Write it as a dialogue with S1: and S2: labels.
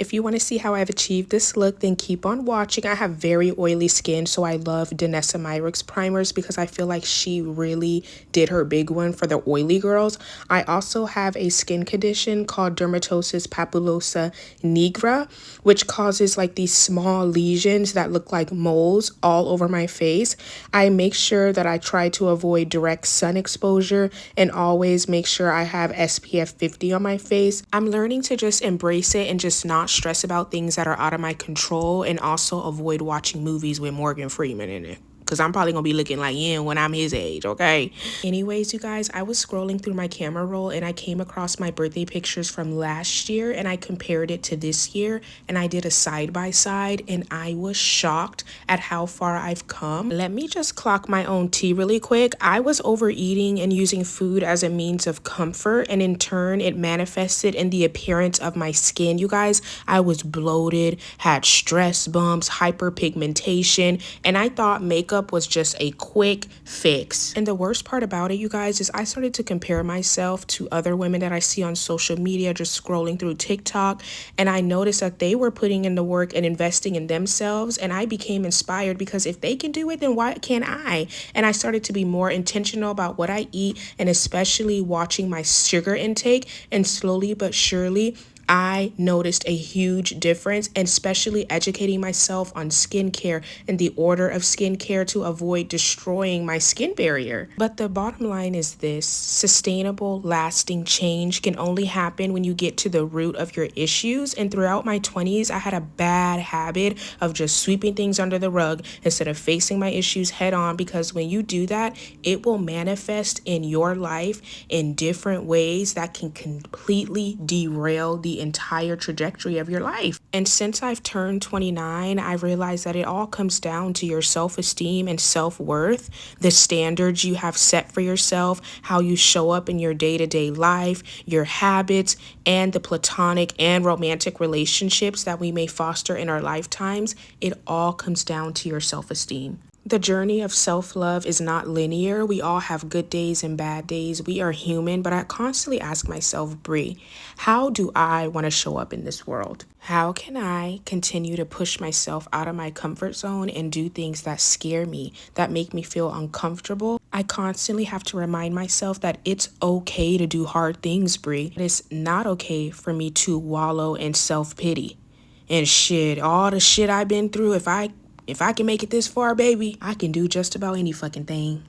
S1: If you want to see how I've achieved this look, then keep on watching. I have very oily skin, so I love Danessa Myricks primers because I feel like she really did her big one for the oily girls. I also have a skin condition called dermatosis papulosa nigra, which causes like these small lesions that look like moles all over my face. I make sure that I try to avoid direct sun exposure and always make sure I have SPF 50 on my face. I'm learning to just embrace it and just not stress about things that are out of my control, and also avoid watching movies with Morgan Freeman in it, because I'm probably gonna be looking like him when I'm his age, okay? Anyways, you guys, I was scrolling through my camera roll and I came across my birthday pictures from last year and I compared it to this year, and I did a side by side, and I was shocked at how far I've come. Let me just clock my own tea really quick. I was overeating and using food as a means of comfort, and in turn it manifested in the appearance of my skin. You guys, I was bloated, had stress bumps, hyperpigmentation, and I thought makeup was just a quick fix. And the worst part about it, you guys, is I started to compare myself to other women that I see on social media, just scrolling through TikTok, and I noticed that they were putting in the work and investing in themselves, and I became inspired because if they can do it, then why can't I? And I started to be more intentional about what I eat, and especially watching my sugar intake, and slowly but surely I noticed a huge difference, and especially educating myself on skincare and the order of skincare to avoid destroying my skin barrier. But the bottom line is this: sustainable, lasting change can only happen when you get to the root of your issues. And throughout my 20s, I had a bad habit of just sweeping things under the rug instead of facing my issues head on, because when you do that, it will manifest in your life in different ways that can completely derail the entire trajectory of your life. And since I've turned 29, I've realized that it all comes down to your self-esteem and self-worth, the standards you have set for yourself, how you show up in your day-to-day life, your habits, and the platonic and romantic relationships that we may foster in our lifetimes. It all comes down to your self-esteem. The journey of self-love is not linear. We all have good days and bad days. We are human, but I constantly ask myself, Brie, how do I want to show up in this world? How can I continue to push myself out of my comfort zone and do things that scare me, that make me feel uncomfortable? I constantly have to remind myself that it's okay to do hard things, Brie. It's not okay for me to wallow in self-pity and shit. All the shit I've been through, if I can make it this far, baby, I can do just about any fucking thing.